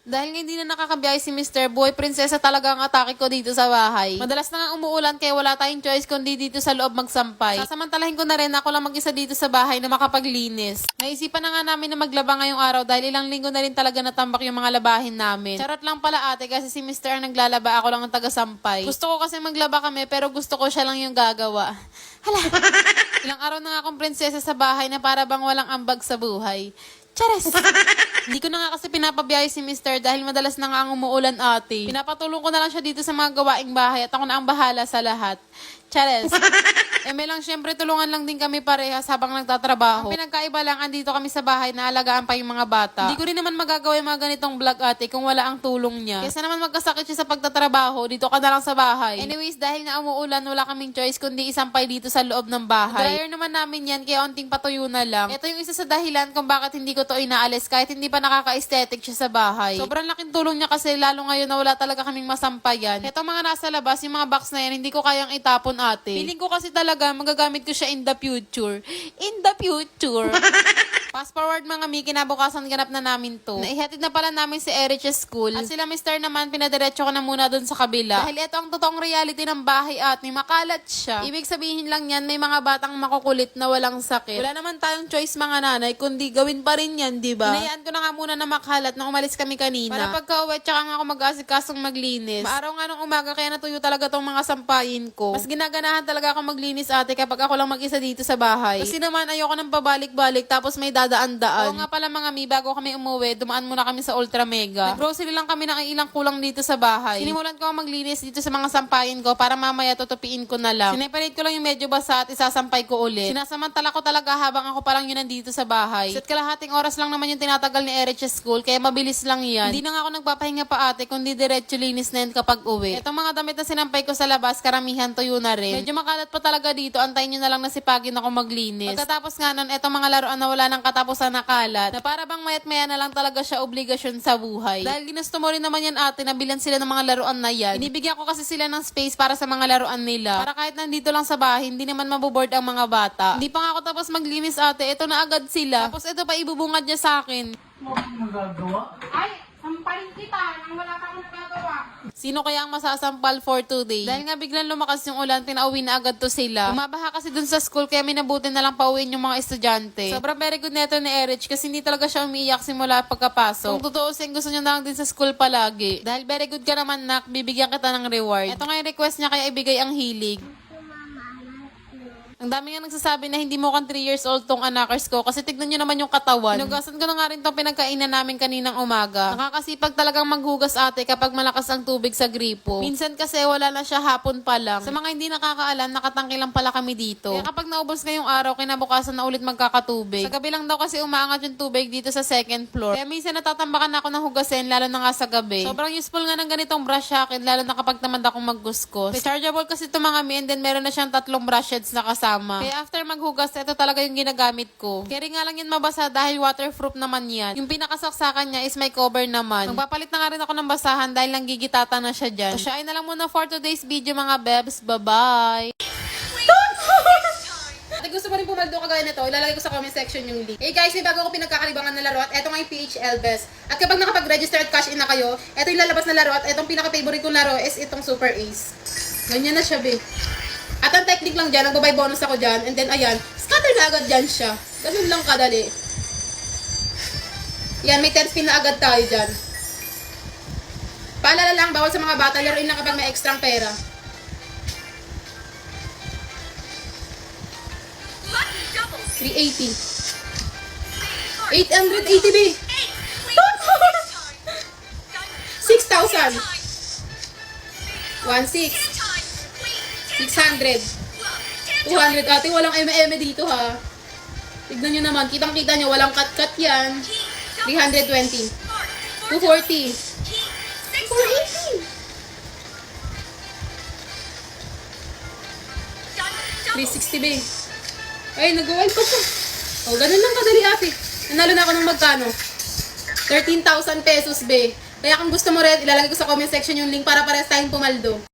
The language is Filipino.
Dahil nga hindi na nakakabiyahe si Mr. Boy, prinsesa talaga ang atake ko dito sa bahay. Madalas na nga umuulan kaya wala tayong choice kundi dito sa loob magsampay. Sasamantalahin ko na rin ako lang mag-isa dito sa bahay na makapaglinis. Naisipan na nga namin na maglaba ngayong araw dahil ilang linggo na rin talaga natambak yung mga labahin namin. Charot lang pala ate kasi si Mr. ang naglalaba, ako lang ang taga-sampay. Gusto ko kasi maglaba kami pero gusto ko siya lang yung gagawa. Hala! Ilang araw na nga akong prinsesa sa bahay na para bang walang ambag sa buhay. Chares! Hindi ko na nga kasi pinapabiyahe si Mr. dahil madalas na nga ang umuulan ate. Pinapatulong ko na lang siya dito sa mga gawaing bahay at ako na ang bahala sa lahat. Chares! May lang syempre tulungan lang din kami parehas habang nagtatrabaho. Ang pinagkaiba lang, andito kami sa bahay na alagaan pa yung mga bata. Hindi ko rin naman magagawa yung mga ganitong vlog ate kung wala ang tulong niya. Kesa naman magkasakit siya sa pagtatrabaho, dito ka na lang sa bahay. Anyways, dahil nga umuulan, wala kaming choice kundi isampay dito sa loob ng bahay. Dryer naman namin yan, kaya onting patuyo na lang. Ito yung isa sa dahilan kung bakit hindi ko to inaalis kahit hindi pa nakaka-aesthetic siya sa bahay. Sobrang laking tulong niya kasi lalo ngayon na wala talaga kaming masampayan. Ito mga nasa labas, yung mga box na yan, hindi ko kayang itapon ate. Feeling ko kasi talaga magagamit ko siya in the future. In the future. Fast forward mga mi, kinabukasan ganap na namin to. Naihatid na pala namin si Erich sa school. At sila Mr. naman, pinadiretso ko na muna dun sa kabila. Dahil ito ang totoong reality ng bahay at may makalat siya. Ibig sabihin lang yan, may mga batang makukulit na walang sakit. Wala naman tayong choice mga nanay, kundi gawin pa rin yan, diba? Hinayaan ko na nga muna na makalat nang umalis kami kanina. Para pagka-uwi, tsaka nga ako mag-asikasong maglinis. Maaraw nga nung umaga, kaya natuyo talaga tong mga sampayin ko. Mas ginaganahan talaga ako maglinis ate kapag ako lang mag-isa dito sa bahay. Kasi naman ayoko nang pabalik-balik tapos may dadaan-daan. Oo nga pala mga mi, bago kami umuwi, dumaan muna kami sa Ultra Mega. Nag-grocery lang kami ng ilang kulang dito sa bahay. Sinimulan ko ang maglinis dito sa mga sampayin ko para mamaya tutupiin ko na lang. Sineparate ko lang yung medyo basa at isasampay ko ulit. Sinasamantala ko talaga habang ako pa lang yun nandito sa bahay. At kalahating oras lang naman yung tinatagal ni Erich sa school kaya mabilis lang yan. Hindi na nga ako nagpapahinga pa ate kundi diretso linis na yan kapag uwi. Itong mga damit na sinampay ko sa labas, karamihan tuyo na rin. Medyo makalat pa talaga dito, antayin nyo na lang na sipagin ako maglinis. Pagkatapos nga nun, etong mga laruan na wala ng katapusan na kalat, na para bang mayat maya na lang talaga siya obligasyon sa buhay. Dahil ginusto mo rin naman yan ate, nabilan sila ng mga laruan na yan. Inibigyan ko kasi sila ng space para sa mga laruan nila. Para kahit nandito lang sa bahay, hindi naman maboboard ang mga bata. Hindi pa nga ako tapos maglinis ate, ito na agad sila. Tapos ito pa ibubungad niya sa akin. Magagawa? Ay, sampalin kita nang wala ka akong nagagawa. Sino kaya ang masasampal for today? Dahil nga biglang lumakas yung ulan, pinauwi na agad to sila. Bumabaha kasi dun sa school, kaya minabuti na lang pauwiin yung mga estudyante. Sobrang very good neto ni Erich kasi hindi talaga siya umiiyak simula pagkapasok. Kung tutuusin, gusto niya na lang din sa school palagi. Dahil very good ka naman nak, bibigyan kita ng reward. Ito nga yung request niya kaya ibigay ang hilig. Ang dami nga nagsasabi na hindi mo kan 3 years old tong anakers ko kasi tignan nyo naman yung katawan. Hinugasan ko na nga rin tong pinagkainan namin kaninang umaga. Nakakasipag talagang maghugas ate kapag malakas ang tubig sa gripo. Minsan kasi wala na siya hapon pa lang. Sa mga hindi nakakaalam, nakatangki lang pala kami dito. Kaya kapag naubos ngayong araw, kinabukasan na ulit magkakatubig. Sa gabi lang daw kasi umaangat yung tubig dito sa second floor. Kaya minsan natatambakan ako ng hugasin lalo na nga sa gabi. Sobrang useful nga ng ganitong brush sa akin lalo na kapag tamad akong magguskos. Rechargeable kasi ito mga mi and then meron na siyang 3 brush heads na kasama. Kaya after maghugas, ito talaga yung ginagamit ko. Kaya nga lang yan mabasa dahil waterproof naman yan. Yung pinakasaksakan niya is may cover naman. Magpapalit na nga rin ako ng basahan dahil lang gigitata na siya dyan. So siya ay na lang muna for today's video mga bebs. Bye-bye! At gusto mo rin pumaldo kagaya nito, ilalagay ko sa comment section yung link. Hey guys, may bago ako pinagkakalibangan na laro at eto nga yung PHL Best. At kapag nakapag-register at cash in na kayo, eto yung lalabas na laro at etong pinaka-favorite kong laro is itong Super Ace. Ganyan na siya, be. At ang technique lang dyan, nagbabay bonus ako dyan, and then ayan, scatter na agad dyan siya. Ganun lang kadali. Yan, may 10 spin na agad tayo dyan. Paalala lang, bawal sa mga bata, laruin lang kapag may extrang pera. $380. 880 B. 6,000. 1,600. 600. 200. Ate, walang eme dito ha. Tignan nyo naman. Kitang-kita nyo, walang cut-cut yan. 320. 240. 480. 360 ba. Ay, nag-wild pa siya. O, ganun lang kadali ate. Nanalo na ako ng magkano? 13,000 pesos be. Kaya kung gusto mo rin, ilalagay ko sa comment section yung link para parehas tayong pumaldo.